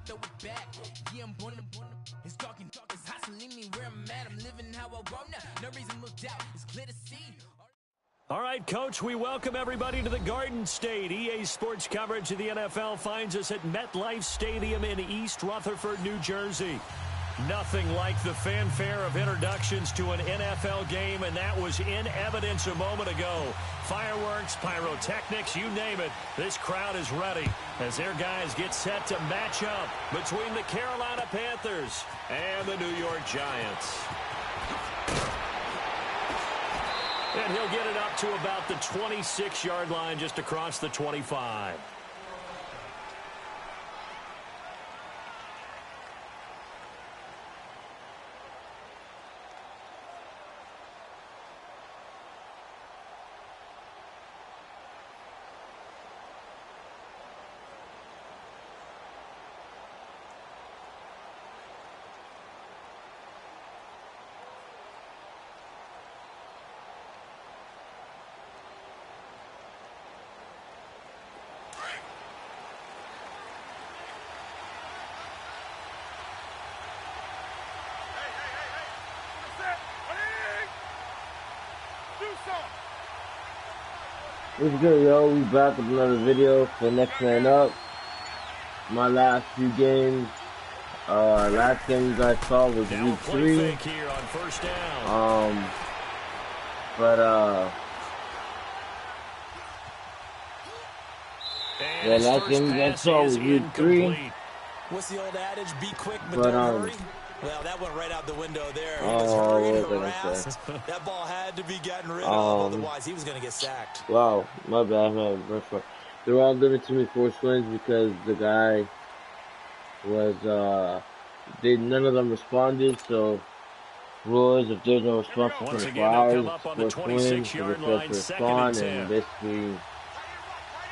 throw it back. Yeah, I'm born it's dark and it's hot, so leave me where I'm at. I'm living how I want now. No reason to look out. It's clear to see. All right, Coach, we welcome everybody to the Garden State. EA Sports coverage of the NFL finds us at MetLife Stadium in East Rutherford, New Jersey. Nothing like the fanfare of introductions to an NFL game, and that was in evidence a moment ago. Fireworks, pyrotechnics, you name it. This crowd is ready as their guys get set to match up between the Carolina Panthers and the New York Giants. And he'll get it up to about the 26-yard line, just across the 25. What's good, yo? We back with another video for Next Man Up. My last few games. Last game you guys saw was now week 3. Fake here on first down. Yeah, last game you guys saw was week 3. What's the old adage? Be quick, but don't hurry. Well, that went right out the window there. He was hurried, harassed. That ball had to be gotten rid of, otherwise he was going to get sacked. Wow, my bad, man. They're all giving to me forced wins because the guy was, none of them responded, so rule is if there's no response for 24 hours, forced wins, so they failed to respond, and basically,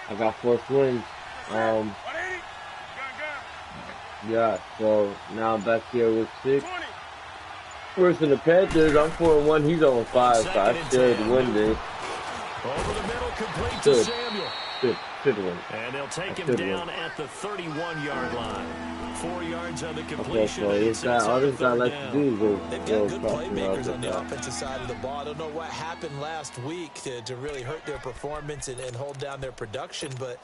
I got forced wins. Yeah, so now I'm back here with 6. First in the Panthers, I'm 4-1, he's 0-5, so I should win this. Over the middle, complete to Samuel. Should win. And they'll take him down at the 31-yard line. 4 yards on the completion. Okay, so all this guy likes to do is they've got good playmakers on the offensive side of the ball. I don't know what happened last week to really hurt their performance and hold down their production, but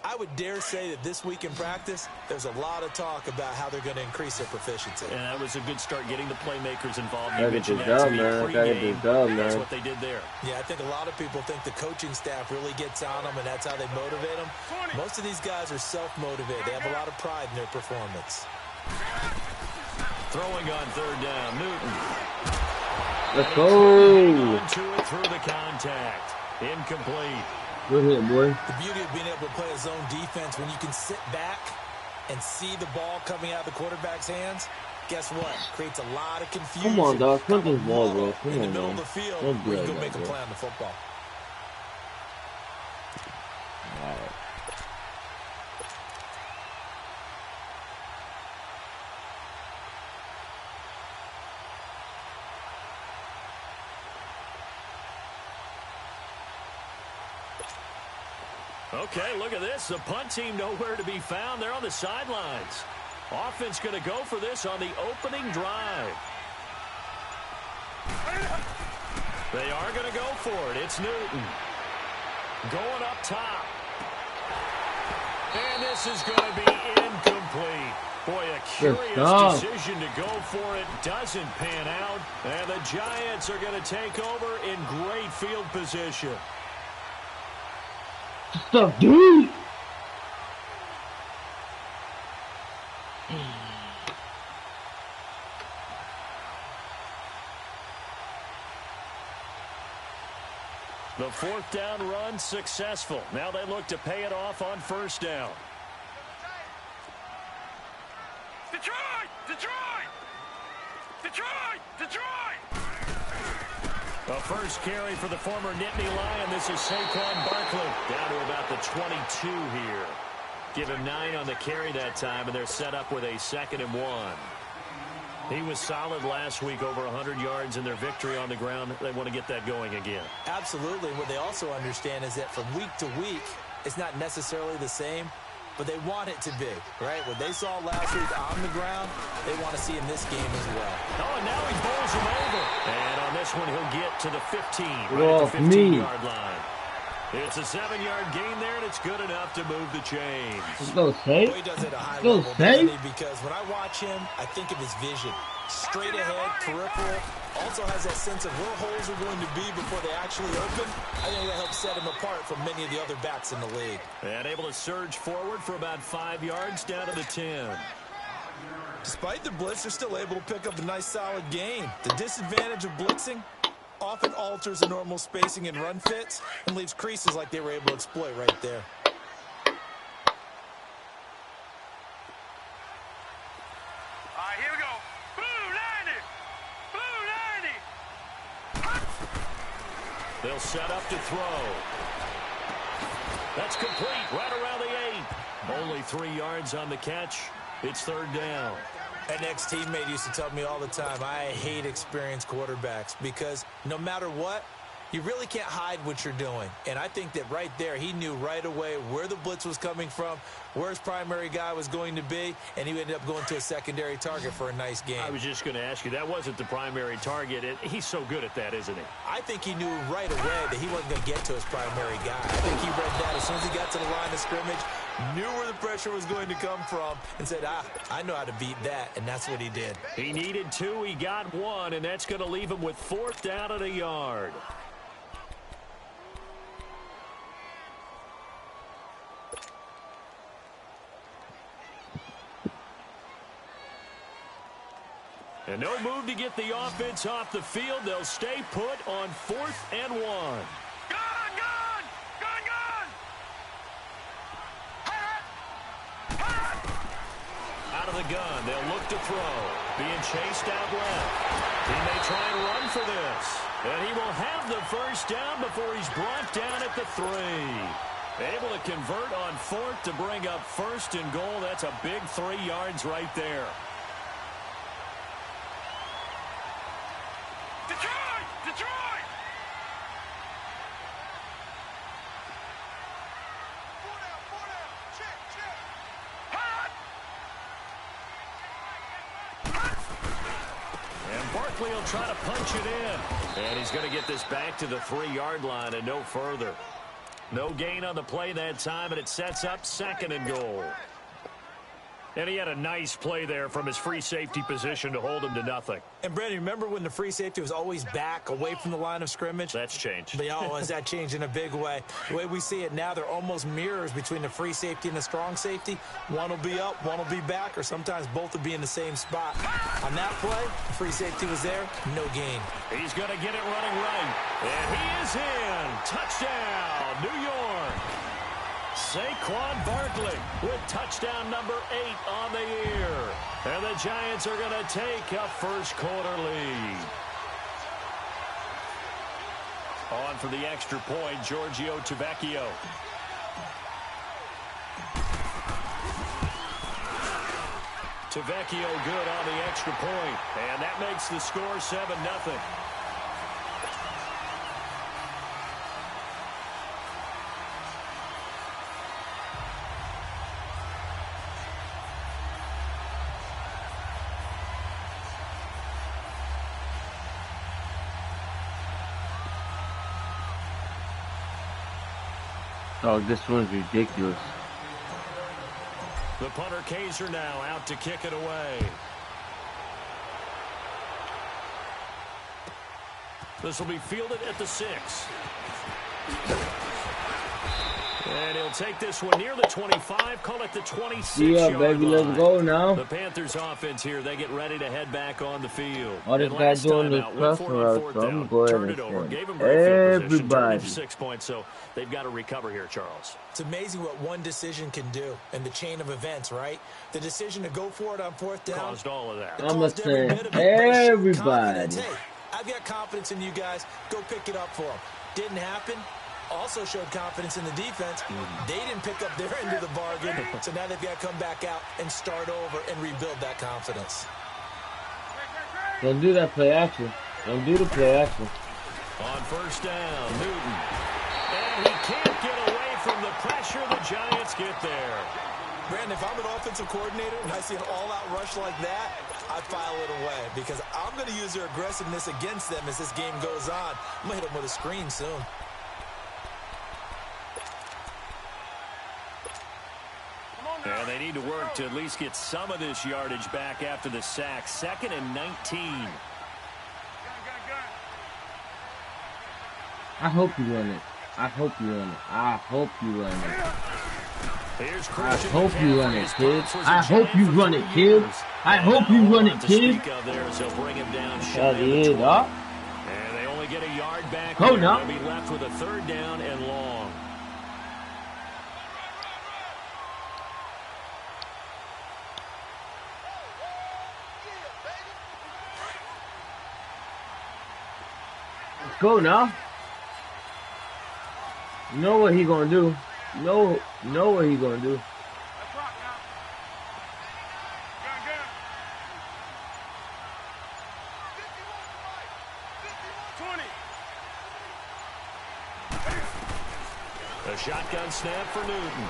I would dare say that this week in practice, there's a lot of talk about how they're going to increase their proficiency. And that was a good start, getting the playmakers involved. You mentioned that to me pregame. That's what they did there. Yeah, I think a lot of people think the coaching staff really gets on them, and that's how they motivate them. Most of these guys are self-motivated. They have a lot of pride in their performance. Throwing on third down, Newton. Let's go. To it through the contact. Incomplete. Good hit, boy. The beauty of being able to play a zone defense, when you can sit back and see the ball coming out of the quarterback's hands, guess what? Creates a lot of confusion. Come on, dog. Come this ball, bro. Come in the on, middle man. of the field, Don't do where you that, go make a bro. play on the football. All right. Okay, look at this. The punt team nowhere to be found. They're on the sidelines. Offense going to go for this on the opening drive. They are going to go for it. It's Newton. Going up top. And this is going to be incomplete. Boy, a curious decision to go for it. Doesn't pan out. And the Giants are going to take over in great field position. Stuff, dude. The fourth down run successful. Now they look to pay it off on first down. Detroit! Detroit! Detroit! Detroit! A first carry for the former Nittany Lion. This is Saquon Barkley. Down to about the 22 here. Give him 9 on the carry that time, and they're set up with a 2nd and 1. He was solid last week, over 100 yards in their victory on the ground. They want to get that going again. Absolutely. What they also understand is that from week to week, it's not necessarily the same. but they want it to be, right? What they saw last week on the ground, they want to see in this game as well. Oh, and now he bowls him over. And on this one, he'll get to the 15, right Well, at the 15-yard line. It's a 7-yard gain there, and it's good enough to move the chains. Let's go safe. Boy, he does it at a high Go level, safe. doesn't he? Because when I watch him, I think of his vision. Straight ahead, peripheral. Also has that sense of where holes are going to be before they actually open. I think that helps set him apart from many of the other backs in the league. And able to surge forward for about 5 yards down to the 10. Despite the blitz, they're still able to pick up a nice solid gain. The disadvantage of blitzing often alters the normal spacing and run fits and leaves creases like they were able to exploit right there. All right, here we go. Blue 90. Blue 90. They'll set up to throw. That's complete right around the 8. Only 3 yards on the catch. It's 3rd down. An ex-teammate used to tell me all the time, I hate experienced quarterbacks because no matter what, you really can't hide what you're doing. And I think that right there, he knew right away where the blitz was coming from, where his primary guy was going to be, and he ended up going to a secondary target for a nice game. I was just going to ask you, that wasn't the primary target. He's so good at that, isn't he? I think he knew right away that he wasn't going to get to his primary guy. I think he read that as soon as he got to the line of scrimmage, knew where the pressure was going to come from, and said, I know how to beat that, and that's what he did. He needed 2, he got 1, and that's going to leave him with 4th down and a yard. And no move to get the offense off the field. They'll stay put on 4th and 1. Gun! Gun! Gun! Gun! Hot! Hot! Out of the gun, they'll look to throw. Being chased out left. He may try and run for this. And he will have the 1st down before he's brought down at the 3. Able to convert on 4th to bring up 1st and goal. That's a big 3 yards right there. Detroit! Detroit! Hot! And Barkley will try to punch it in. And he's going to get this back to the 3-yard line and no further. No gain on the play that time, and it sets up 2nd and goal. And he had a nice play there from his free safety position to hold him to nothing. And, Brandon, remember when the free safety was always back away from the line of scrimmage? That's changed. But, oh, has that changed in a big way? The way we see it now, they're almost mirrors between the free safety and the strong safety. One will be up, one will be back, or sometimes both will be in the same spot. On that play, the free safety was there, no gain. He's going to get it running right. And he is in. Touchdown, New York. Saquon Barkley with touchdown number 8 on the year. And the Giants are going to take a first-quarter lead. On for the extra point, Giorgio Tavecchio. Tavecchio good on the extra point. And that makes the score 7-0. Oh, this one's ridiculous. The punter Kaiser now out to kick it away. This will be fielded at the 6. And he'll take this one near the 25, call it the 26 Yeah, yard baby, line. let's go now. The Panthers offense here, they get ready to head back on the field. All this And guy last doing time is out, went for it on pressing 4th us, so I'm down, going turned to it over, say, gave him great field position, turned it everybody. to 6 points, so they've got to recover here, Charles. It's amazing what one decision can do in the chain of events, right? The decision to go for it on 4th down Caused all of that. I'm caused every saying bit of it, but it showed everybody. confidence. Hey, I've got confidence in you guys. Go pick it up for them. Didn't happen. Also showed confidence in the defense. They didn't pick up their end of the bargain, so now they've got to come back out and start over and rebuild that confidence. Don't do that play action. Don't do the play action. On 1st down, Newton. And he can't get away from the pressure. The Giants get there. Brandon, if I'm an offensive coordinator and I see an all-out rush like that, I file it away because I'm going to use their aggressiveness against them as this game goes on. I'm going to hit them with a screen soon. And they need to work to at least get some of this yardage back after the sack. 2nd and 19. I hope you run it. I hope you run it. I hope you run it. I hope you run it, kid. I hope you run it, kid. I hope you run it, kid. Yeah, he is, dog. And they only get a yard back. Go now. They'll be left with a 3rd down and long. Let's go now. You know what he gonna do. Know what he gonna do. A shotgun snap for Newton.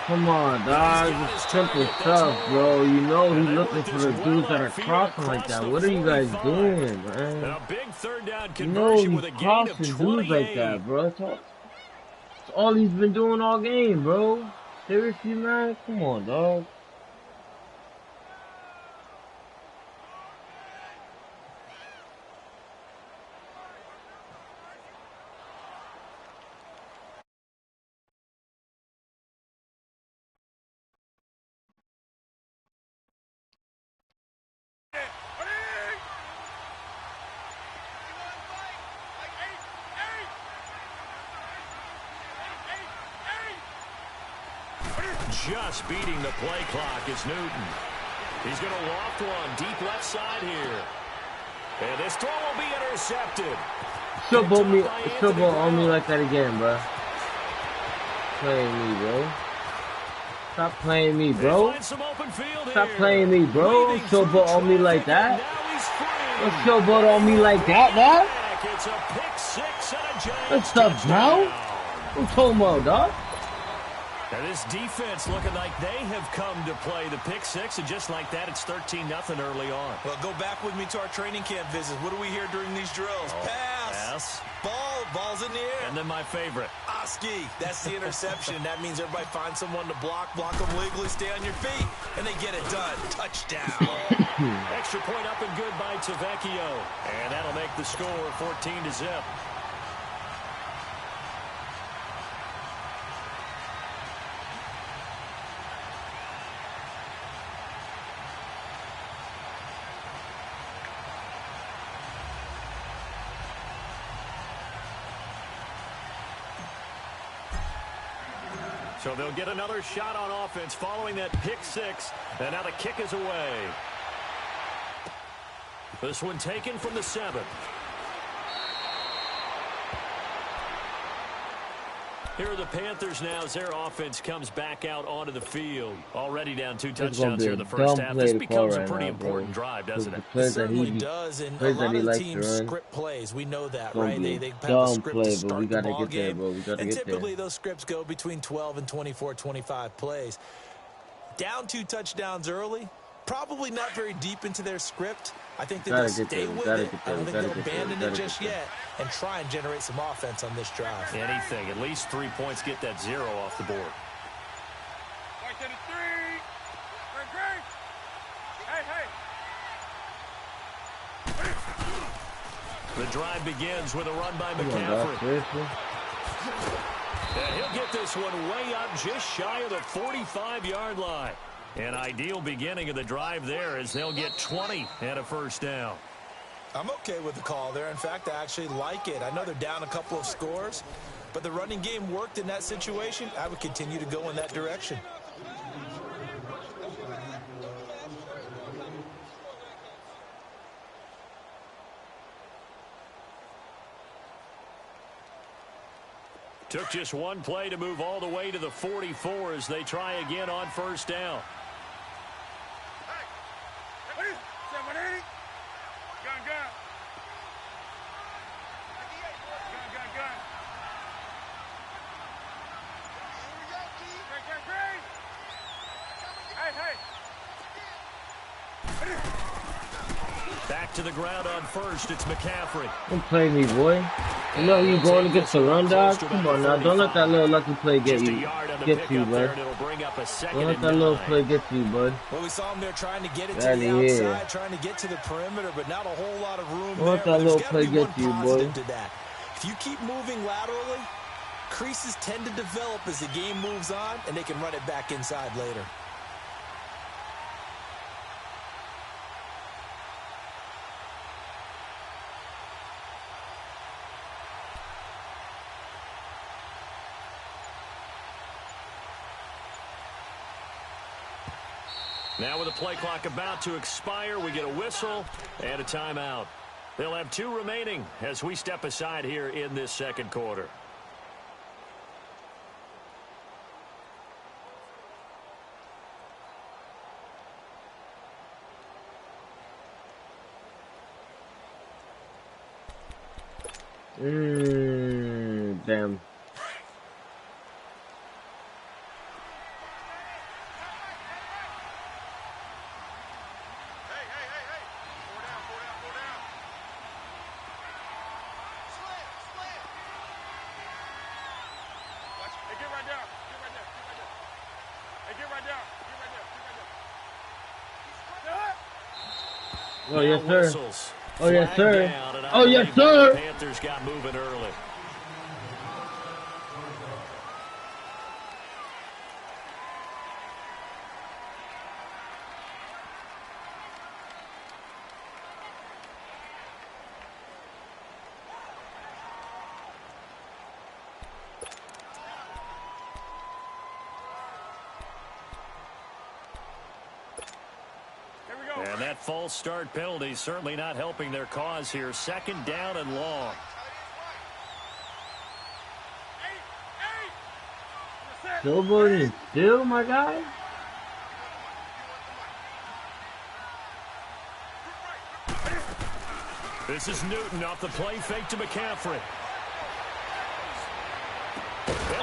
Come on, dog. It's simple stuff, bro. You know he's looking for the dudes that are crossing like that. What are you guys doing, man? A big 3rd down You know conversion with a he's gain of crossing 28. dudes like that, bro. It's all he's been doing all game, bro. Seriously, man? Come on, dog. Just beating the play clock is Newton. He's going to loft one deep left side here. And this throw will be intercepted. Still on me like that again, bro. Playing me, bro. Stop playing me, bro. Stop playing me, bro. Don't showboat on me like that. Don't showboat on me like that, dog. It's a pick 6 and a giant. What's up, bro? Who's talking about, dog? Now this defense looking like they have come to play the pick 6, and just like that, it's 13-0 early on. Well, go back with me to our training camp visits. What do we hear during these drills? Pass. Ball's in the air. And then my favorite. Oski. That's the interception. That means everybody finds someone to block them legally, stay on your feet, and they get it done. Touchdown. Extra point up and good by Tavecchio. And that'll make the score 14-0. So they'll get another shot on offense following that pick 6. And now the kick is away. This one taken from the 7. Here are the Panthers now as their offense comes back out onto the field. Already down 2 touchdowns here in the first half. This becomes a pretty important drive, doesn't it? It certainly does, and a lot of the teams script plays. We know that, right? They have a script to start the ball game. And typically those scripts go between 12 and 24, 25 plays. Down 2 touchdowns early, probably not very deep into their script. I think they'll stay with it. I don't think they'll abandon it just yet and try and generate some offense on this drive. Anything. At least 3 points, get that 0 off the board. The drive begins with a run by McCaffrey. And he'll get this one way up just shy of the 45-yard line. An ideal beginning of the drive there as they'll get 20 and a first down. I'm okay with the call there. In fact, I actually like it. I know they're down a couple of scores, but the running game worked in that situation. I would continue to go in that direction. Took just one play to move all the way to the 44 as they try again on first down. Back to the ground on first. It's McCaffrey. Don't play me, boy. You know you going to get the run, dog? Come on now. Don't let that little lucky play get you, bud. Don't let that little play get to you, bud. Well, we saw him there trying to get it to the outside, trying to get to the perimeter, but not a whole lot of room there. Don't let that little play get to you, boy. If you keep moving laterally, creases tend to develop as the game moves on, and they can run it back inside later. Now with the play clock about to expire, we get a whistle and a timeout. They'll have 2 remaining as we step aside here in this second quarter. Damn. Oh, yes, sir. Oh, yes, sir. Oh, yes, sir. Panthers got moving early. And that false start penalty certainly not helping their cause here. 2nd down and long. Nobody still, my guy? This is Newton off the play fake to McCaffrey.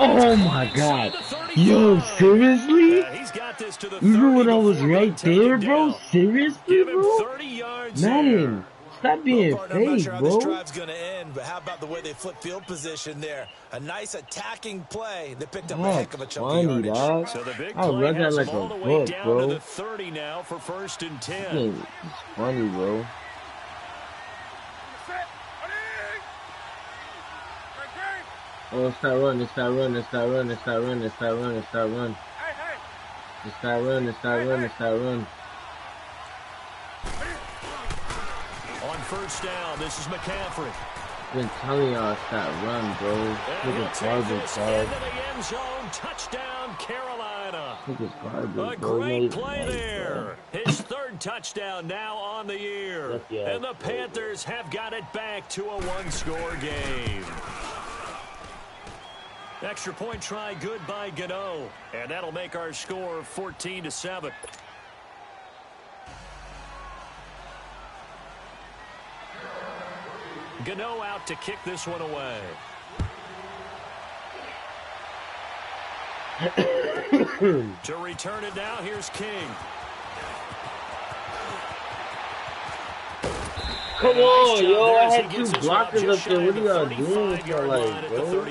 Oh my God. Yo, seriously? He's got this to the Even when I was right there, bro? Seriously, bro? 30 yards Man, stop being I'm not fake, sure how bro. this drive's going to end, but how about the way they flip field position there? A nice attacking play. They picked up a heck of a chunk of yardage. Dog. So the big I play read that has like them all a the way book, down bro. to the 30 now for 1st and 10. It's funny, bro. Oh, it's that run, it's that run, it's that run, it's that run, it's that run, it's that run. It's that run, it's that run, it's that run. On 1st down, this is McCaffrey. Been telling y'all it's that run, bro. Look at garbage, dog. Into the end zone, touchdown, Carolina. Look at garbage, A bro. great play there. His 3rd touchdown now on the year. And the Panthers have got it back to a 1-score game. Extra point try good by Gano. And that'll make our score 14-7. Gano out to kick this one away. To return it now, here's King. Come on, yo, I had 2 blockers up there. What are y'all doing with your life, bro?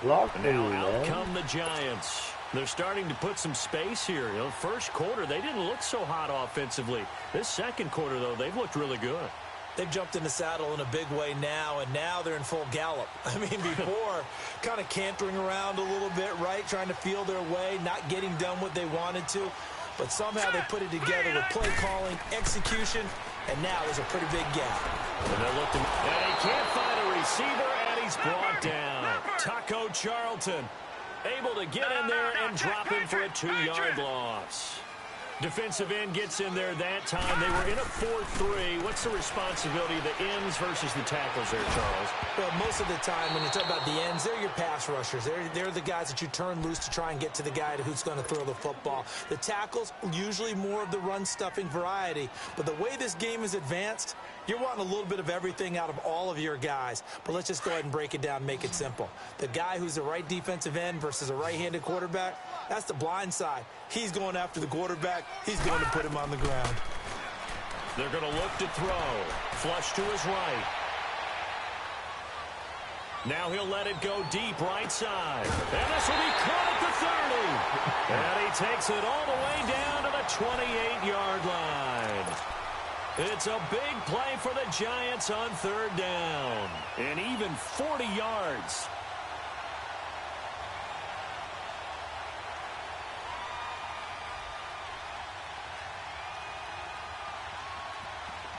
Block for me, Now out man. come the Giants. They're starting to put some space here. You know, 1st quarter, they didn't look so hot offensively. This 2nd quarter, though, they've looked really good. They've jumped in the saddle in a big way now, and now they're in full gallop. I mean, before, kind of cantering around a little bit, right, trying to feel their way, not getting done what they wanted to. But somehow they put it together with play calling, execution, and now there's a pretty big gap. And they're looking, and he can't find a receiver, and he's brought down. Taco Charlton able to get in there and drop him for a 2-yard loss. Defensive end gets in there that time. They were in a 4-3. What's the responsibility of the ends versus the tackles there, Charles? Well, most of the time when you talk about the ends, they're your pass rushers. They're the guys that you turn loose to try and get to the guy who's going to throw the football. The tackles, usually more of the run-stuffing variety. But the way this game is advanced, you're wanting a little bit of everything out of all of your guys. But let's just go ahead and break it down and make it simple. The guy who's the right defensive end versus a right-handed quarterback, that's the blind side. He's going after the quarterback. he's going to put him on the ground. They're going to look to throw. Flush to his right. Now he'll let it go deep right side. And this will be caught at the 30. And he takes it all the way down to the 28-yard line. It's a big play for the Giants on third down. And even 40 yards.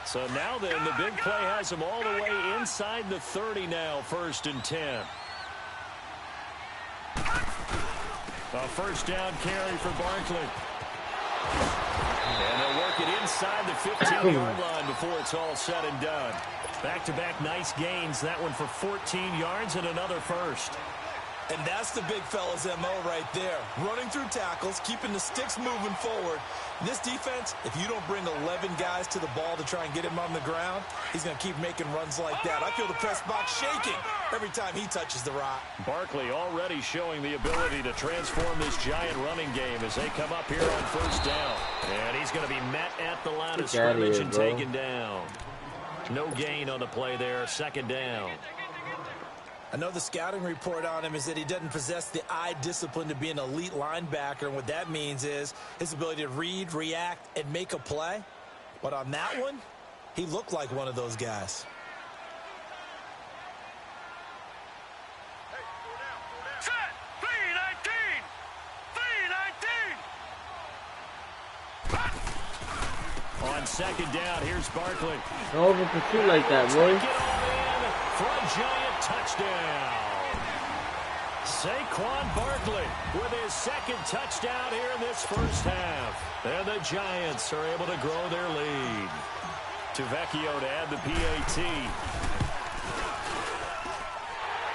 So now then, the big play has him all the way inside the 30 now, 1st and 10. A first down carry for Barkley. And they'll work it inside the 15-yard line before it's all said and done. Back-to-back nice gains. That one for 14 yards and another first. And that's the big fella's MO right there. Running through tackles, keeping the sticks moving forward. This defense, if you don't bring 11 guys to the ball to try and get him on the ground, he's going to keep making runs like that. I feel the press box shaking every time he touches the rock. Barkley already showing the ability to transform this Giant running game as they come up here on first down. And he's going to be met at the line of scrimmage and taken down. No gain on the play there, 2nd down. I know the scouting report on him is that he doesn't possess the eye discipline to be an elite linebacker. And what that means is his ability to read, react, and make a play. But on that one, he looked like one of those guys. Set! 319! 319! On 2nd down, here's Barkley. No over pursuit like that, boy. Get all in for a Giant touchdown. Saquon Barkley with his 2nd touchdown here in this first half. And the Giants are able to grow their lead. Tavecchio to add the PAT.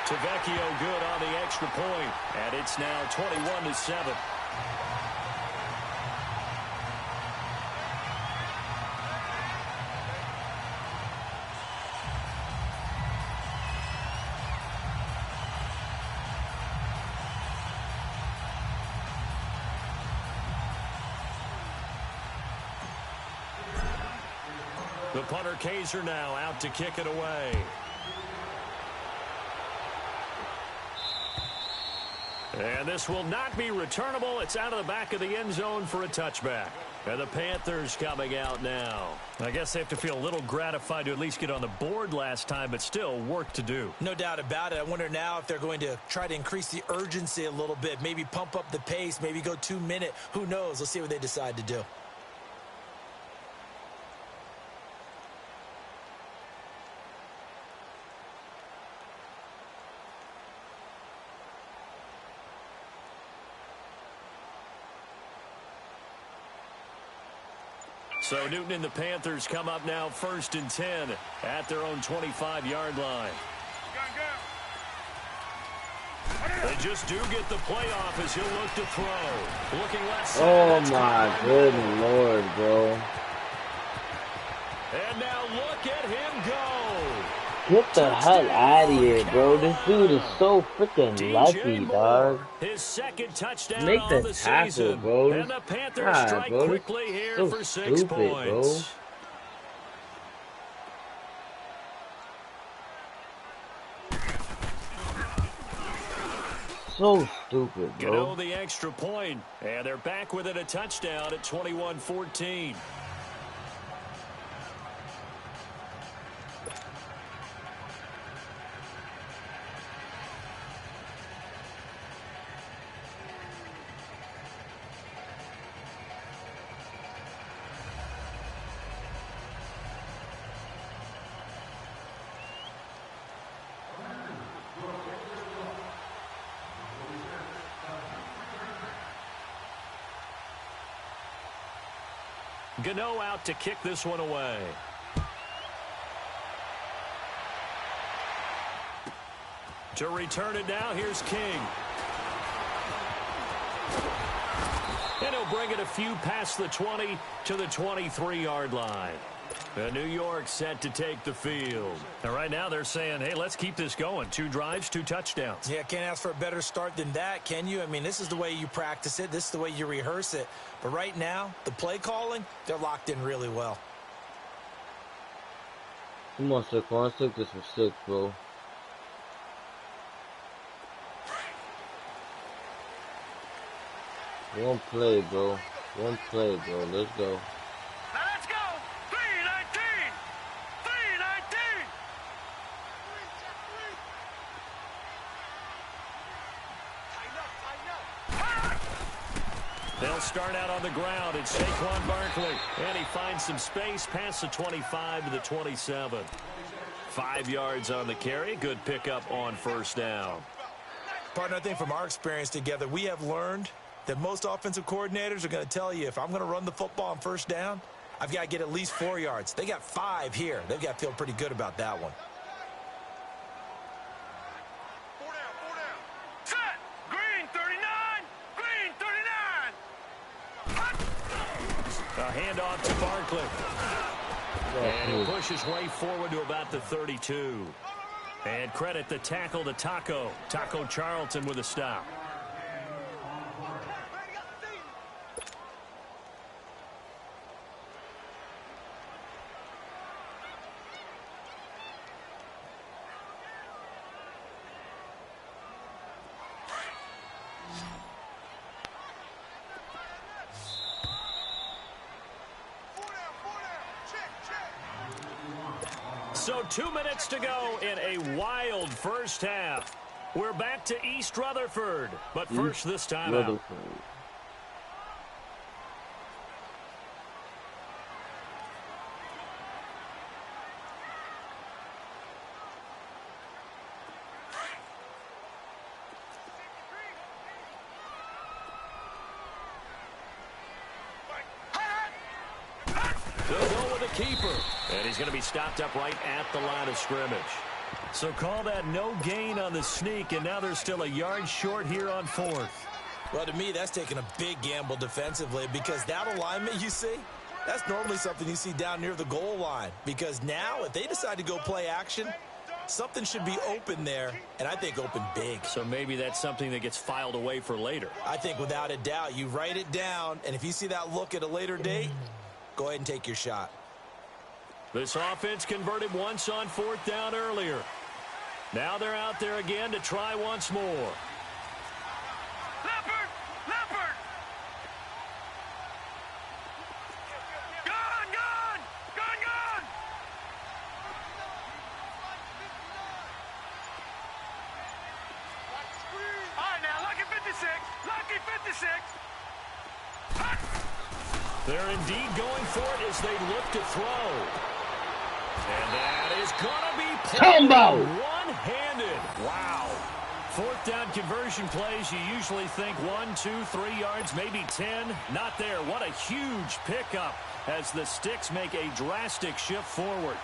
Tavecchio good on the extra point. And it's now 21-7. The punter Kaiser now out to kick it away. And this will not be returnable. It's out of the back of the end zone for a touchback. And the Panthers coming out now. I guess they have to feel a little gratified to at least get on the board last time, but still work to do. No doubt about it. I wonder now if they're going to try to increase the urgency a little bit. Maybe pump up the pace. Maybe go 2-minute. Who knows? Let's see what they decide to do. So Newton and the Panthers come up now 1st and 10 at their own 25-yard line. They just do get the playoff as he'll look to throw. Looking left side. Oh my good Lord, bro. And now look at him go. Get the hell out of here, bro. This dude is so freaking lucky, dog. His 2nd touchdown Make on the the tackle, season. bro. And the Panthers God, strike bro. quickly here So for 6 stupid, points. So stupid, You bro. know the extra point, and they're back with it, a touchdown at 21-14. Gano out to kick this one away. To return it now, here's King. And he'll bring it a few past the 20 to the 23-yard line. New York set to take the field. And right now they're saying, hey, let's keep this going. 2 drives, 2 touchdowns. Yeah, can't ask for a better start than that, can you? I mean, this is the way you practice it. This is the way you rehearse it. But right now, the play calling, they're locked in really well. Come on, Saquon. Let's take this for 6, bro. One play, bro. One play, bro. Let's go. Now let's go. 319. 319. They'll start out on the ground. It's Saquon Barkley. And he finds some space past the 25 to the 27. 5 yards on the carry. Good pickup on first down. Partner, I think from our experience together, we have learned that most offensive coordinators are going to tell you, if I'm going to run the football on first down, I've got to get at least 4 yards. They got 5 here. They've got to feel pretty good about that one. 4 down. Set. Green 39. Green 39. A handoff to Barkley. And he'll push his way forward to about the 32. And credit the tackle to Taco. Taco Charlton with a stop. So 2 minutes to go in a wild first half. We're back to East Rutherford, but first this time out. They'll go with the keeper. And he's going to be stopped up right at the line of scrimmage. So call that no gain on the sneak, and now they're still a yard short here on 4th. Well, to me, that's taking a big gamble defensively, because that alignment you see, that's normally something you see down near the goal line. Because now, if they decide to go play action, something should be open there, and I think open big. So maybe that's something that gets filed away for later. I think without a doubt, you write it down, and if you see that look at a later date, go ahead and take your shot. This offense converted once on 4th down earlier. Now they're out there again to try once more. Leopard. Gone. All right, now, lucky 56. They're indeed going for it as they look to throw. And that is going to be combo one-handed. Wow. 4th down conversion plays, you usually think 1, 2, 3 yards, maybe 10. Not there. What a huge pickup as the Sticks make a drastic shift forward.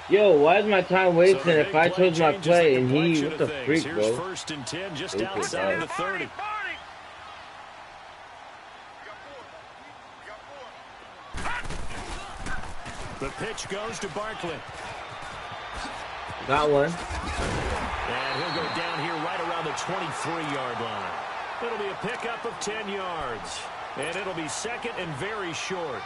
Yo, why is my time wasting So if I chose my play and he, what the freak, Here's bro? 1st and 10 just outside the 30. The pitch goes to Barkley. Got one. And he'll go down here right around the 23-yard line. It'll be a pickup of 10 yards. And it'll be 2nd and very short.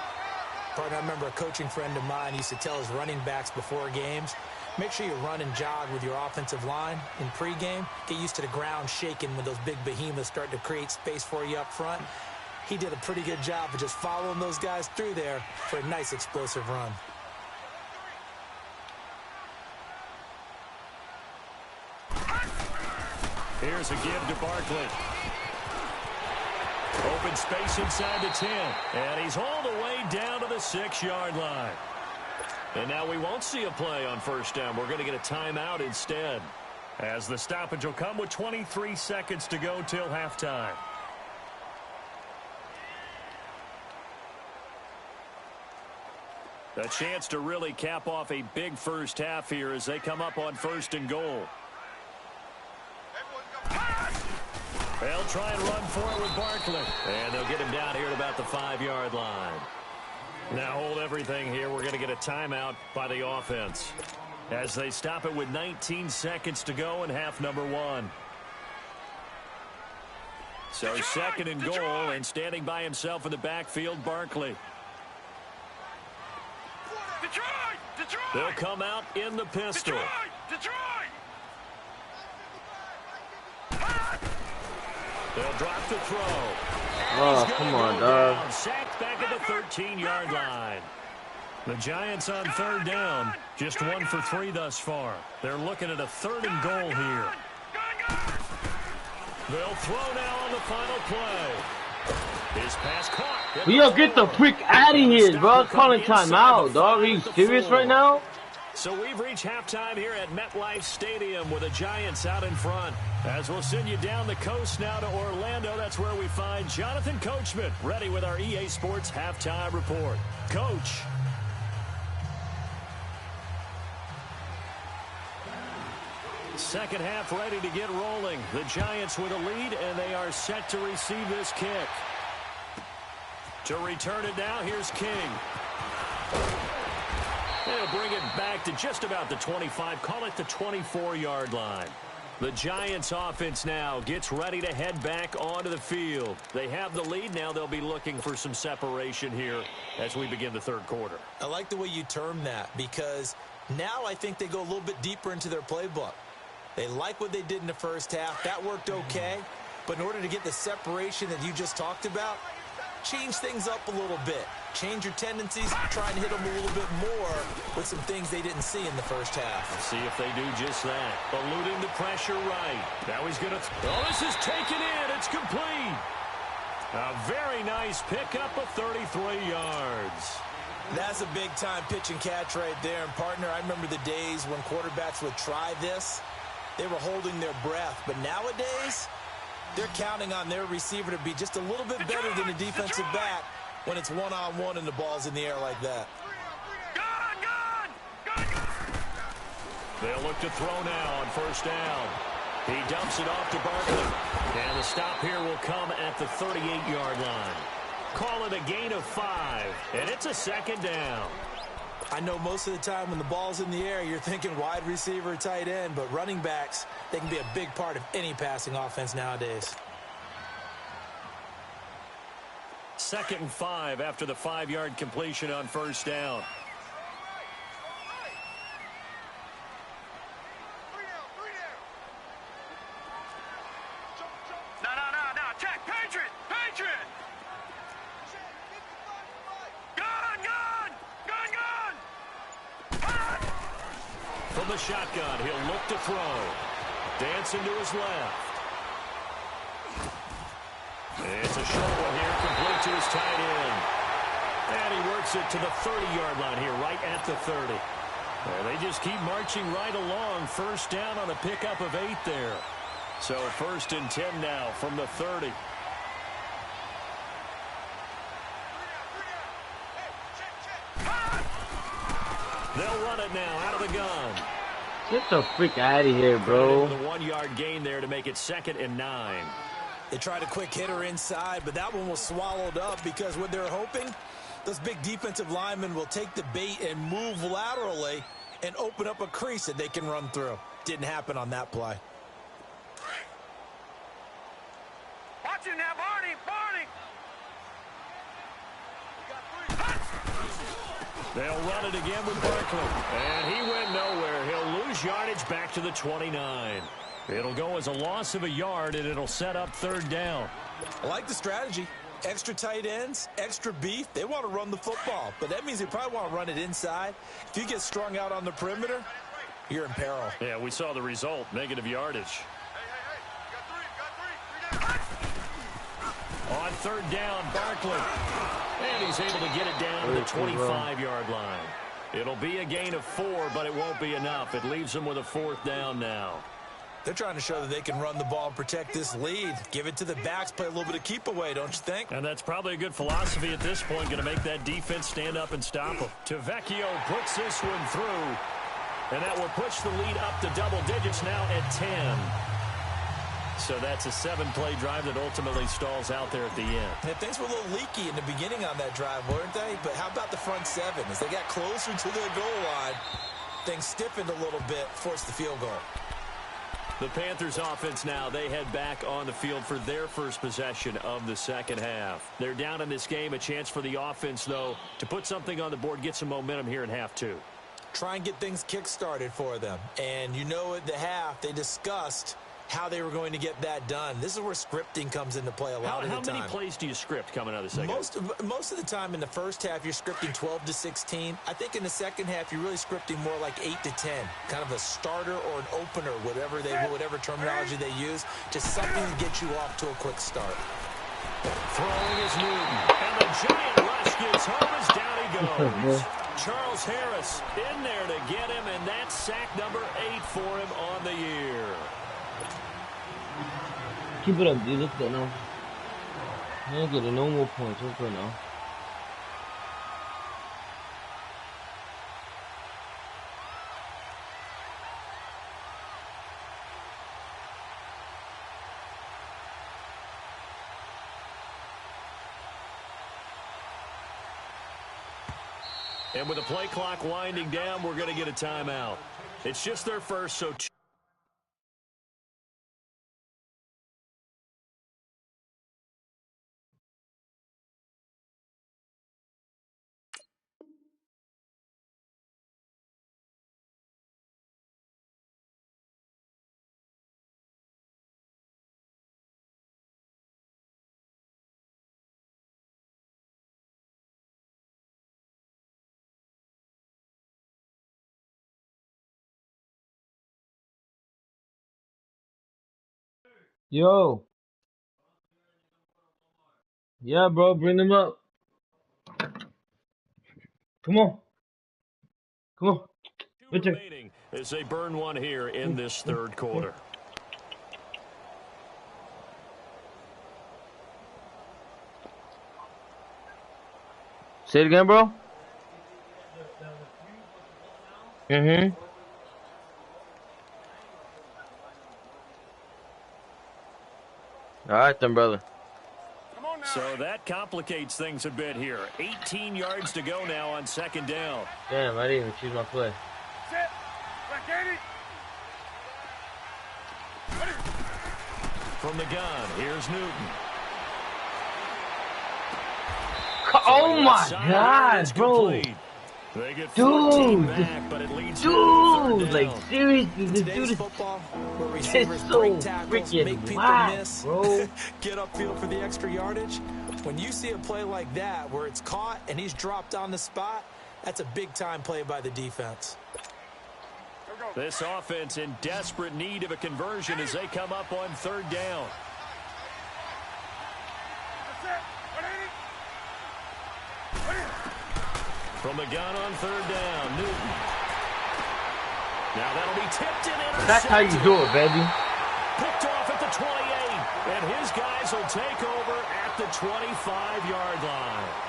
Partner, I remember a coaching friend of mine used to tell his running backs before games, make sure you run and jog with your offensive line in pregame. Get used to the ground shaking when those big behemoths start to create space for you up front. He did a pretty good job of just following those guys through there for a nice explosive run. Here's a give to Barkley. Open space inside the 10. And he's hauled away down to the 6-yard line. And now we won't see a play on 1st down. We're going to get a timeout instead, as the stoppage will come with 23 seconds to go till halftime. A chance to really cap off a big first half here as they come up on 1st and goal. They'll try and run for it with Barkley. And they'll get him down here at about the 5-yard line. Now hold everything here. We're going to get a timeout by the offense as they stop it with 19 seconds to go in half number 1. So second and goal, and standing by himself in the backfield, Barkley. They'll come out in the pistol. They'll drop the throw. Oh, come on, dog. Sacked back at the 13-yard line. The Giants on third down, just 1 for 3 thus far. They're looking at a 3rd and goal here. They'll throw now on the final play. His pass caught. Yo, get the freak out of here, bro. Calling timeout, dog. Are you serious right now? So we've reached halftime here at MetLife Stadium with the Giants out in front. As we'll send you down the coast now to Orlando, that's where we find Jonathan Coachman, ready with our EA Sports halftime report. Coach. Second half ready to get rolling. The Giants with a lead, and they are set to receive this kick. To return it now, here's King. They'll bring it back to just about the 25, call it the 24-yard line. The Giants offense now gets ready to head back onto the field. They have the lead. Now they'll be looking for some separation here as we begin the third quarter. I like the way you term that, because now I think they go a little bit deeper into their playbook. They like what they did in the first half. That worked okay. But in order to get the separation that you just talked about, change things up a little bit. Change your tendencies, try and hit them a little bit more with some things they didn't see in the first half. See if they do just that. Eluding the pressure right. Now he's going to... Oh, this is taken in. It's complete. A very nice pickup of 33 yards. That's a big-time pitch and catch right there. And, partner, I remember the days when quarterbacks would try this. They were holding their breath. But nowadays, they're counting on their receiver to be just a little bit better than the defensive back when it's one-on-one and the ball's in the air like that. They'll look to throw now on first down. He dumps it off to Barkley. And the stop here will come at the 38-yard line. Call it a gain of 5, and it's a second down. I know most of the time when the ball's in the air, you're thinking wide receiver, tight end, but running backs, they can be a big part of any passing offense nowadays. 2nd and 5 after the 5-yard completion on first down. No. Check. Patriot. Gun. From the shotgun, he'll look to throw. Dancing to his left. It's a short one here, complete to his tight end. And he works it to the 30-yard line here, right at the 30. And they just keep marching right along. First down on a pickup of 8 there. So 1st and 10 now from the 30. They'll run it now out of the gun. Get the freak out of here, bro. The 1-yard gain there to make it 2nd and 9. They tried a quick hitter inside, but that one was swallowed up because what they're hoping, those big defensive linemen will take the bait and move laterally and open up a crease that they can run through. Didn't happen on that play. Watch it now, Barney. They'll run it again with Barkley. And he went nowhere. He'll lose yardage back to the 29. It'll go as a loss of a yard, and it'll set up 3rd down. I like the strategy. Extra tight ends, extra beef. They want to run the football, but that means they probably want to run it inside. If you get strung out on the perimeter, you're in peril. Yeah, we saw the result, negative yardage. Hey. On 3rd down, Barkley. And he's able to get it down to the 25-yard line. It'll be a gain of 4, but it won't be enough. It leaves them with a 4th down now. They're trying to show that they can run the ball and protect this lead. Give it to the backs, play a little bit of keep away, don't you think? And that's probably a good philosophy at this point, going to make that defense stand up and stop them. Tavecchio puts this one through, and that will push the lead up to double digits now at 10. So that's a 7-play drive that ultimately stalls out there at the end. And things were a little leaky in the beginning on that drive, weren't they? But how about the front 7? As they got closer to the goal line, things stiffened a little bit, forced the field goal. The Panthers offense now, they head back on the field for their first possession of the second half. They're down in this game. A chance for the offense, though, to put something on the board, get some momentum here in half 2. Try and get things kick-started for them. And you know at the half, they discussed how they were going to get that done. This is where scripting comes into play a lot of the time. How many plays do you script coming out of the second? Most of the time in the first half, you're scripting 12 to 16. I think in the second half, you're really scripting more like 8 to 10. Kind of a starter or an opener, whatever terminology they use. Just something to get you off to a quick start. Throwing is Newton. And the giant rush gets home as down he goes. Charles Harris in there to get him, and that's sack number 8 for him on the year. Keep it up, dude. Let's go now. Let's go to no more points. Let's go now. And with the play clock winding down, we're going to get a timeout. It's just their first, so... Yo. Yeah, bro. Bring them up. Come on. Come on. Two remaining as they burn one here in this third quarter. Say it again, bro. Mm-hmm. All right, then, brother. So that complicates things a bit here. 18 yards to go now on second down. Damn, I didn't even choose my play. From the gun, here's Newton. Oh my God, bro. They get Dude, back, but it leads dude, like seriously, this Today's dude is football, where so receivers break tackles, make freaking people whack, miss, bro. get upfield for the extra yardage. When you see a play like that where it's caught and he's dropped on the spot, that's a big-time play by the defense. This offense in desperate need of a conversion as they come up on third down. From the gun on third down, Newton. Now that'll be tipped and intercepted. That's how you do it, baby. Picked off at the 28, and his guys will take over at the 25-yard line.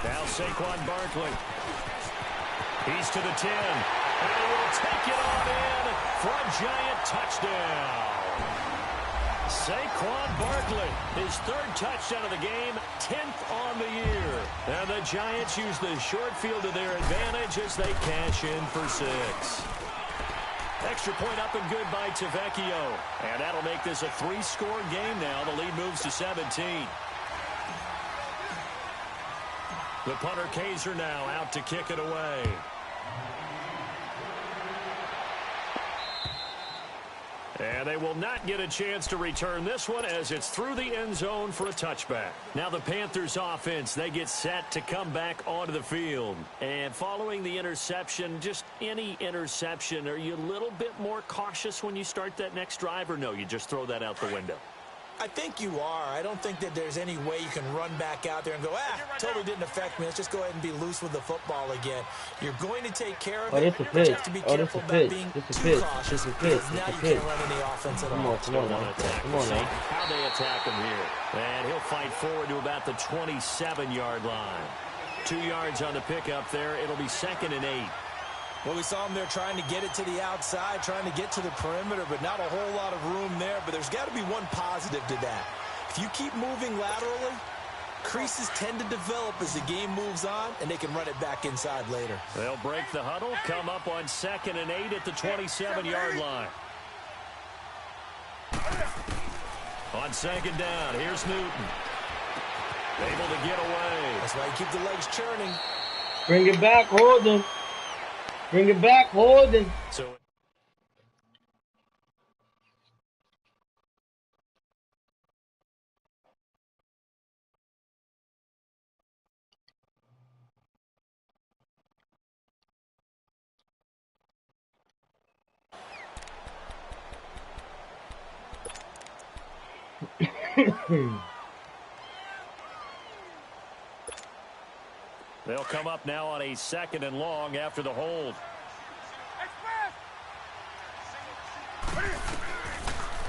Now Saquon Barkley. He's to the 10. And he will take it on in for a giant touchdown. Saquon Barkley, his third touchdown of the game, 10th on the year. And the Giants use the short field to their advantage as they cash in for 6. Extra point up and good by Tavecchio. And that'll make this a 3-score game now. The lead moves to 17. The punter Kaiser now out to kick it away. And they will not get a chance to return this one as it's through the end zone for a touchback. Now the Panthers offense, they get set to come back onto the field. And following the interception, just any interception, are you a little bit more cautious when you start that next drive, or no, you just throw that out the window? I think you are. I don't think that there's any way you can run back out there and go, totally didn't affect me. Let's just go ahead and be loose with the football again. You're going to take care of it. You have to be careful about being too cautious because now you can't run any offense at all. Come on now. How they attack him here. And he'll fight forward to about the 27-yard line. 2 yards on the pickup there. It'll be 2nd and 8. Well, we saw him there trying to get it to the outside, trying to get to the perimeter, but not a whole lot of room there. But there's got to be one positive to that. If you keep moving laterally, creases tend to develop as the game moves on, and they can run it back inside later. They'll break the huddle, come up on 2nd and 8 at the 27-yard line. On 2nd down, here's Newton. Able to get away. That's why you keep the legs churning. Bring it back, hold them. Bring it back, hold it. So they'll come up now on a 2nd and long after the hold.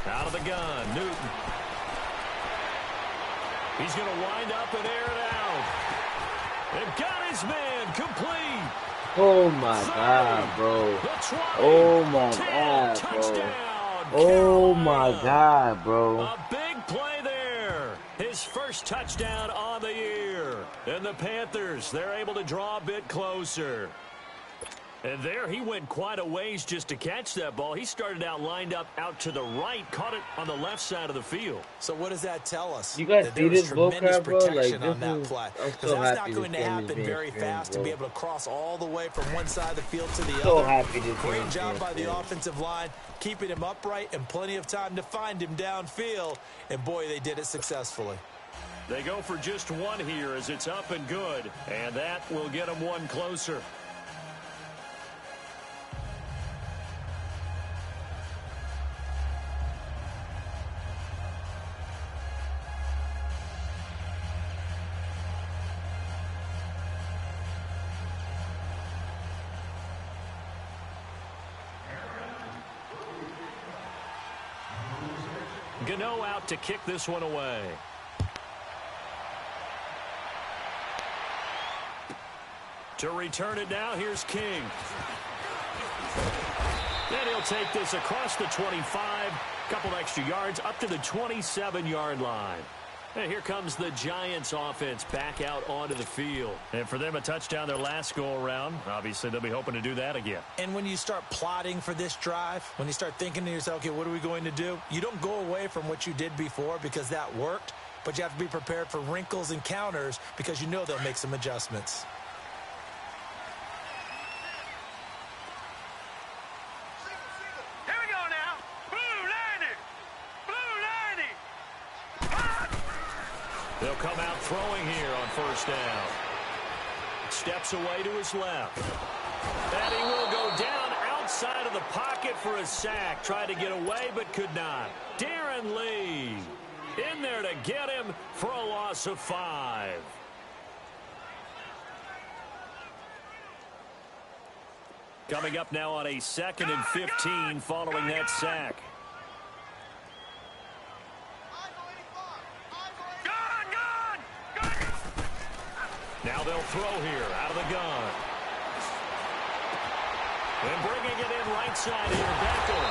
Out of the gun, Newton. He's going to wind up and air it out. They've got his man complete. Oh my God, bro. Oh my God, bro. Oh my God, bro. A big play there. His first touchdown on the year. And the Panthers, they're able to draw a bit closer. And there he went quite a ways just to catch that ball. He started out lined up out to the right, caught it on the left side of the field. So what does that tell us? You guys see this tremendous bro? protection Like, on that play. Because that's not going to happen very fast to be able to cross all the way from one side of the field to the other. Great job by the offensive line, keeping him upright and plenty of time to find him downfield. And boy, they did it successfully. They go for just one here as it's up and good. And that will get them one closer. Gano out to kick this one away. To return it now, here's King. Then he'll take this across the 25, couple extra yards up to the 27-yard line. And here comes the Giants offense back out onto the field. And for them, a touchdown their last go-around. Obviously, they'll be hoping to do that again. And when you start plotting for this drive, when you start thinking to yourself, okay, what are we going to do? You don't go away from what you did before because that worked, but you have to be prepared for wrinkles and counters because you know they'll make some adjustments. They'll come out throwing here on first down. Steps away to his left. And he will go down outside of the pocket for a sack. Tried to get away but could not. Darren Lee in there to get him for a loss of 5. Coming up now on a 2nd and 15 following that sack. Now they'll throw here out of the gun. And bringing it in right side here, Beckham.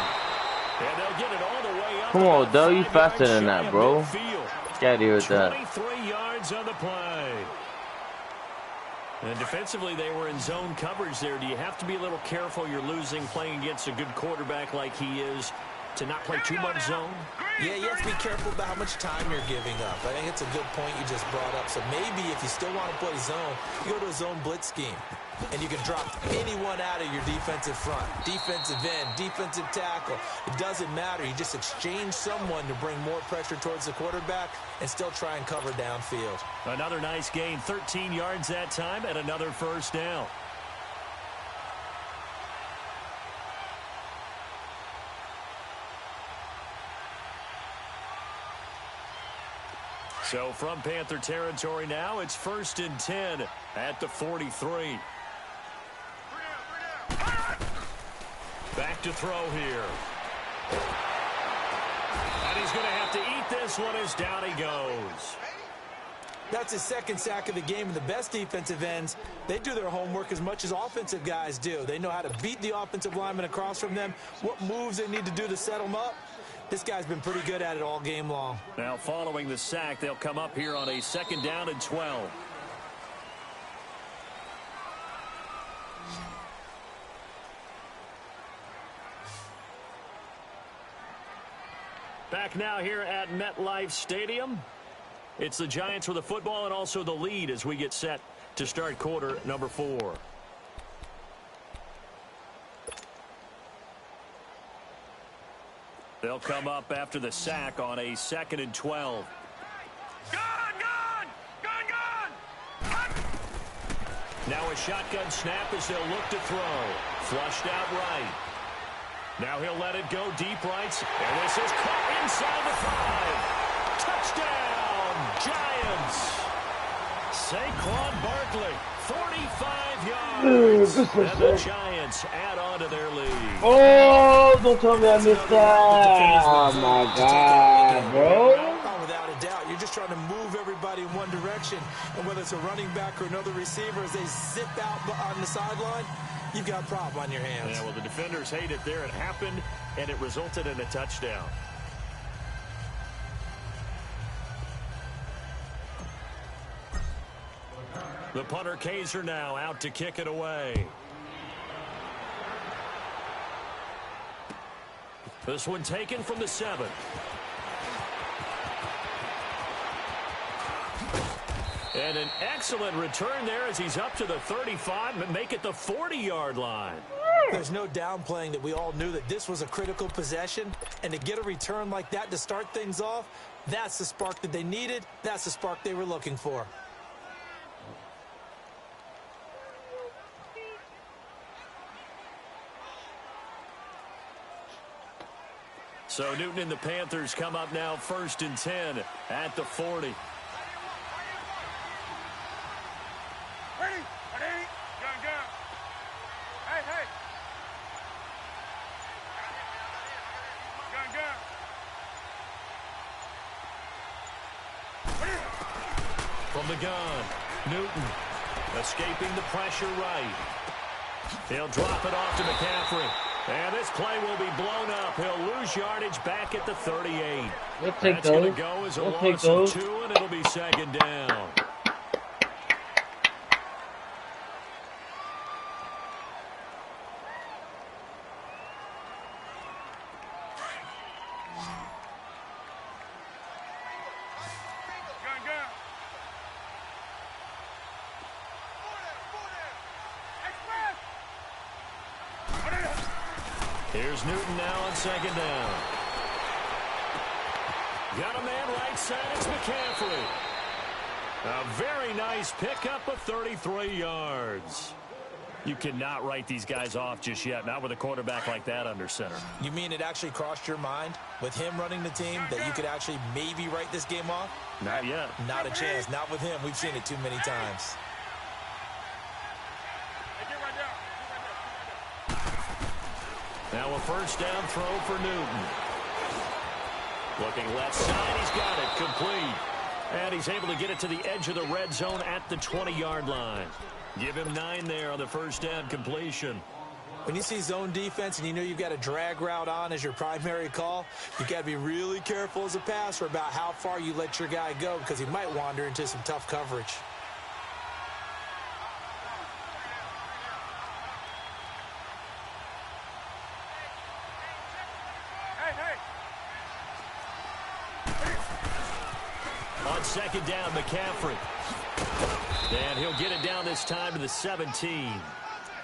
And they'll get it all the way up. Come on, Dell, you faster than that, bro. Get out of here with that. 23 yards on the play. And defensively, they were in zone coverage there. Do you have to be a little careful? You're losing playing against a good quarterback like he is. to not play too much zone? Yeah, you have to be careful about how much time you're giving up. I think it's a good point you just brought up. So maybe if you still want to play zone, you go to a zone blitz scheme. And you can drop anyone out of your defensive front. Defensive end, defensive tackle. It doesn't matter. You just exchange someone to bring more pressure towards the quarterback and still try and cover downfield. Another nice gain, 13 yards that time, and another first down. So from Panther territory now, it's 1st and 10 at the 43. Back to throw here. And he's going to have to eat this one as down he goes. That's his second sack of the game, and the best defensive ends, they do their homework as much as offensive guys do. They know how to beat the offensive lineman across from them, what moves they need to do to set them up. This guy's been pretty good at it all game long. Now following the sack, they'll come up here on a 2nd down and 12. Back now here at MetLife Stadium. It's the Giants with the football and also the lead as we get set to start quarter number 4. They'll come up after the sack on a 2nd and 12. Now a shotgun snap as they'll look to throw. Flushed out right. Now he'll let it go deep right. And this is caught inside the 5. Touchdown, Giants. Saquon Barkley, 45 yards. And the Giants add on to their lead. Oh, don't tell me I missed that. Oh, my God, bro. Without a doubt, you're just trying to move everybody in one direction. And whether it's a running back or another receiver, as they zip out on the sideline, you've got a problem on your hands. Yeah, well, the defenders hate it there. It happened, and it resulted in a touchdown. The punter Kaiser now out to kick it away. This one taken from the 7. And an excellent return there as he's up to the 35 and make it the 40-yard line. There's no downplaying that we all knew that this was a critical possession, and to get a return like that to start things off, that's the spark that they needed. That's the spark they were looking for. So Newton and the Panthers come up now 1st and 10 at the 40. From the gun, Newton escaping the pressure right. He'll drop it off to McCaffrey. And this play will be blown up. He'll lose yardage back at the 38. We'll take That's going to go as a loss of 2, and it'll be 2nd down. Here's Newton now on 2nd down. Got a man right side. It's McCaffrey. A very nice pickup of 33 yards. You cannot write these guys off just yet, not with a quarterback like that under center. You mean it actually crossed your mind with him running the team that you could actually maybe write this game off? Not yet. Not a chance. Not with him. We've seen it too many times. Now a 1st down throw for Newton. Looking left side, he's got it, complete. And he's able to get it to the edge of the red zone at the 20-yard line. Give him 9 there on the 1st down completion. When you see zone defense and you know you've got a drag route on as your primary call, you've got to be really careful as a passer about how far you let your guy go because he might wander into some tough coverage. On second down, McCaffrey. And he'll get it down this time to the 17.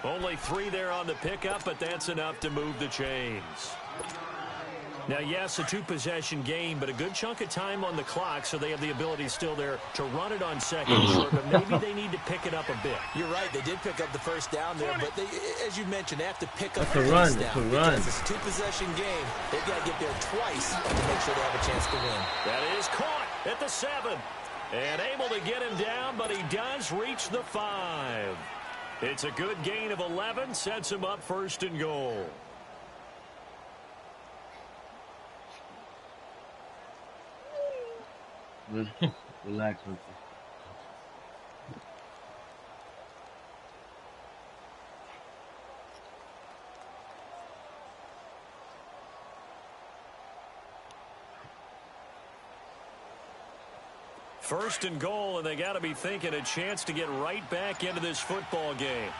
Only 3 there on the pickup, but that's enough to move the chains. Now, yes, a 2-possession game, but a good chunk of time on the clock, so they have the ability still there to run it on second and short, but maybe they need to pick it up a bit. You're right. They did pick up the first down there, but they, as you mentioned, they have to pick up That's the a run. pace That's down. a run. Because it's a 2-possession game. They've got to get there twice to make sure they have a chance to win. That is caught at the 7. And able to get him down, but he does reach the 5. It's a good gain of 11, sets him up first and goal. Relax with you. First and goal, and they got to be thinking a chance to get right back into this football game.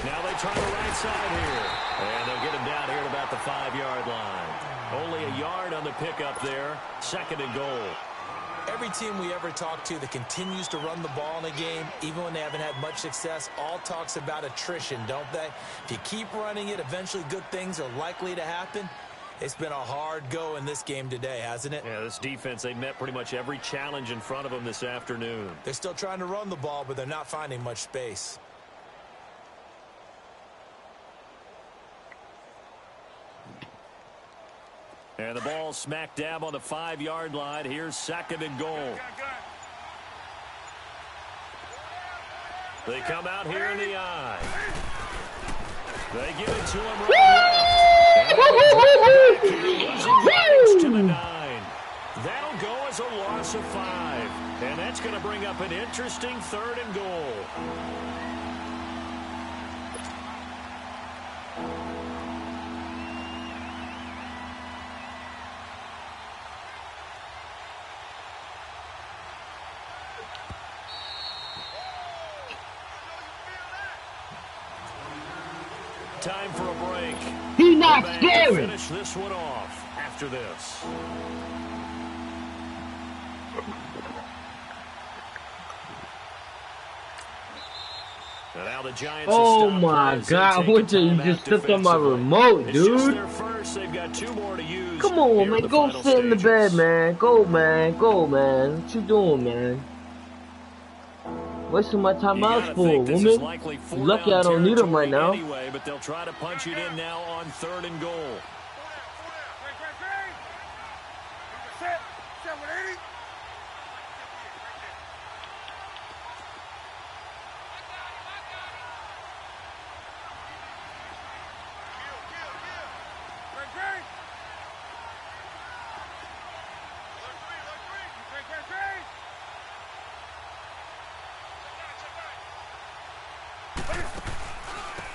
Now they try the right side here. And they'll get him down here at about the 5-yard line. Only a yard on the pickup there. Second and goal. Every team we ever talk to that continues to run the ball in a game, even when they haven't had much success, all talks about attrition, don't they? If you keep running it, eventually good things are likely to happen. It's been a hard go in this game today, hasn't it? Yeah, this defense, they met pretty much every challenge in front of them this afternoon. They're still trying to run the ball, but they're not finding much space. And the ball smack dab on the 5-yard line. Here's second and goal. They come out here in the eye. They give it to him right left. To the 9. That'll go as a loss of 5. And that's going to bring up an interesting third and goal. Time for a break. He not scared. Finish this one off after this. And now the Giants. Oh my God! What you just stepped on my remote, dude? Come on, man. Go sit in the bed, man. Go, man. Go, man. What you doing, man? Wasting my time out for, woman. Lucky I don't need them right now. Anyway, but they'll try to punch it in now on third and goal.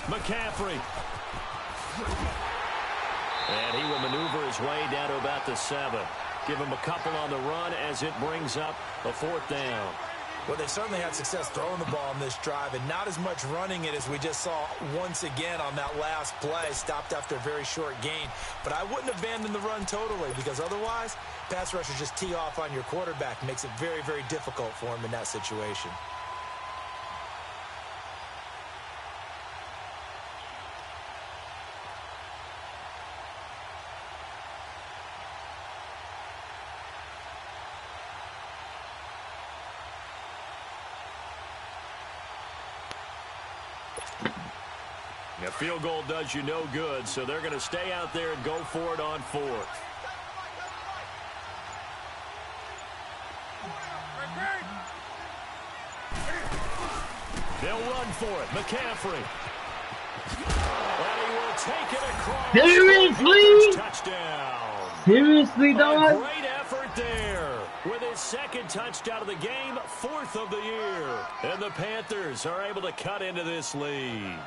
McCaffrey. And he will maneuver his way down to about the 7. Give him a couple on the run as it brings up a 4th down. Well, they certainly had success throwing the ball on this drive and not as much running it as we just saw once again on that last play. Stopped after a very short gain. But I wouldn't abandon the run totally because otherwise, pass rushers just tee off on your quarterback. Makes it very, very difficult for him in that situation. A field goal does you no good, so they're going to stay out there and go for it on 4th. They'll run for it. McCaffrey. And he will take it across. Seriously? Touchdown. Seriously, A dog? great effort there. With his second touchdown of the game, 4th of the year. And the Panthers are able to cut into this lead.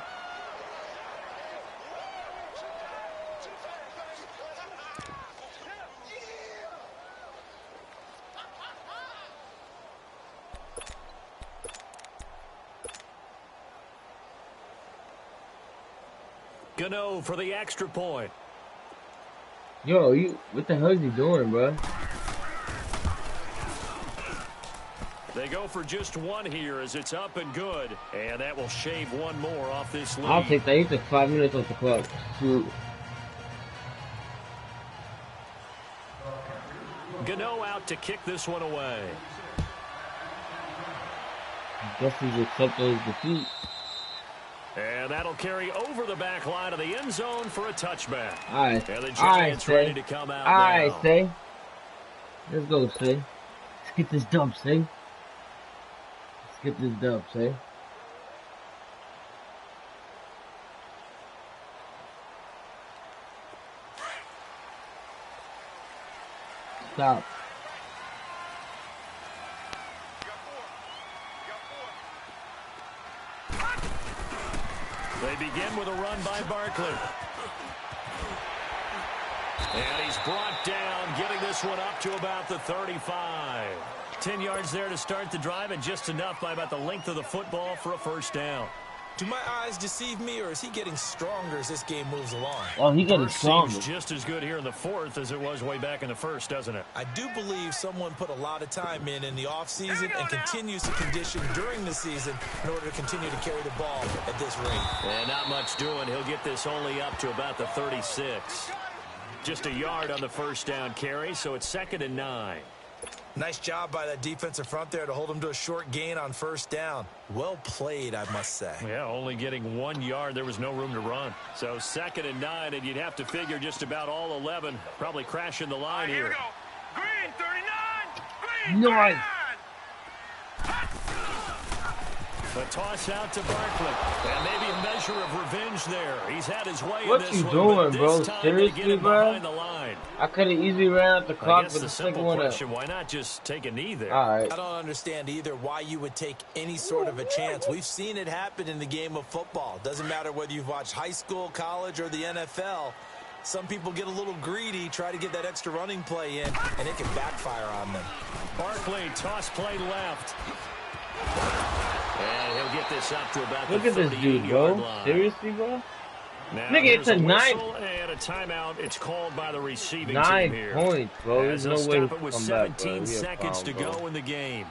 Gano for the extra point. Yo, what the hell is he doing, bro? They go for just one here as it's up and good. And that will shave one more off this lead. I'll take that. He took 5 minutes off the clock. Shoot. Gano out to kick this one away. Guess he's accepting his defeat. And that'll carry over the back line of the end zone for a touchback. All right. And the Giants ready to come out now. All right, Say. Let's go, Say. Let's get this dub, Say. Let's get this dub, Say. Stop. They begin with a run by Barkley. And he's brought down, getting this one up to about the 35. 10 yards there to start the drive, and just enough by about the length of the football for a first down. Do my eyes deceive me, or is he getting stronger as this game moves along? Oh, he's getting stronger. Seems just as good here in the fourth as it was way back in the first, doesn't it? I do believe someone put a lot of time in the offseason and continues to condition during the season in order to continue to carry the ball at this rate. And not much doing. He'll get this only up to about the 36. Just a yard on the first down carry, so it's 2nd and 9. Nice job by that defensive front there to hold him to a short gain on first down. Well played, I must say. Yeah, only getting 1 yard. There was no room to run. So 2nd and 9, and you'd have to figure just about all 11 probably crashing the line Here here. we go. Green 39. Green Nice. 39. The toss out to Barkley. And maybe a measure of revenge there. He's had his way What in this you one, doing, but this bro? time Seriously, they get him bro? behind the line. I could have easily ran out the I clock guess with the the second simple one up. question, why not just take a knee there? All right. I don't understand either why you would take any sort of a chance. We've seen it happen in the game of football. Doesn't matter whether you've watched high school, college, or the NFL. Some people get a little greedy, try to get that extra running play in, and it can backfire on them. Barkley, toss play left. And he'll get this up to about Look the at this dude, 38-yard bro. line. Seriously, bro? Now, Nigga, it's there's a 9 whistle and a timeout. It's called by the receiving team here. points, bro. As There's they'll no way stop to it with come back, 17 bro. seconds to go in the game.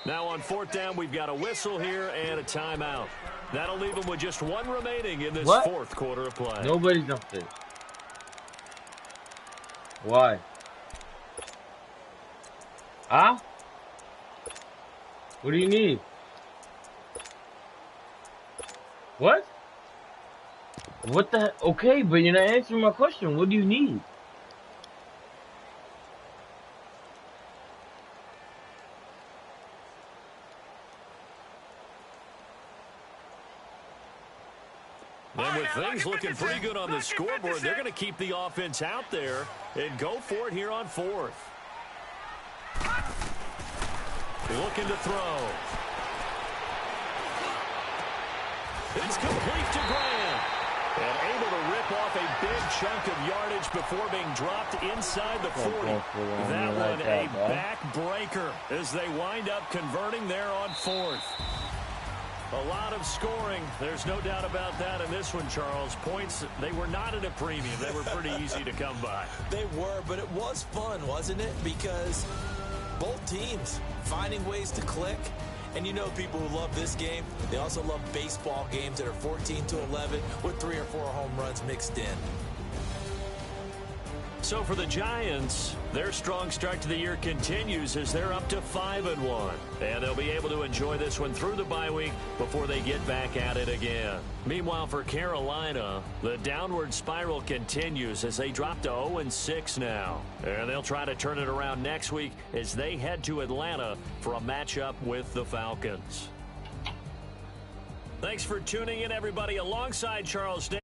Now on 4th down, we've got a whistle here and a timeout. That'll leave them with just one remaining in this fourth quarter of play. Nobody's up there. Why? Huh? What do you need? What? What the? Okay, but you're not answering my question. What do you need? And with things looking pretty good on the scoreboard, they're going to keep the offense out there and go for it here on 4th. Looking to throw. It's complete to Graham. And able to rip off a big chunk of yardage before being dropped inside the 40. That one a backbreaker as they wind up converting there on 4th. A lot of scoring. There's no doubt about that in this one, Charles. Points, they were not at a premium. They were pretty easy to come by. They were, but it was fun, wasn't it? Because both teams finding ways to click. And you know people who love this game, they also love baseball games that are 14-11 with 3 or 4 home runs mixed in. So for the Giants, their strong start to the year continues as they're up to 5-1. And they'll be able to enjoy this one through the bye week before they get back at it again. Meanwhile, for Carolina, the downward spiral continues as they drop to 0-6 now. And they'll try to turn it around next week as they head to Atlanta for a matchup with the Falcons. Thanks for tuning in, everybody, alongside Charles Day.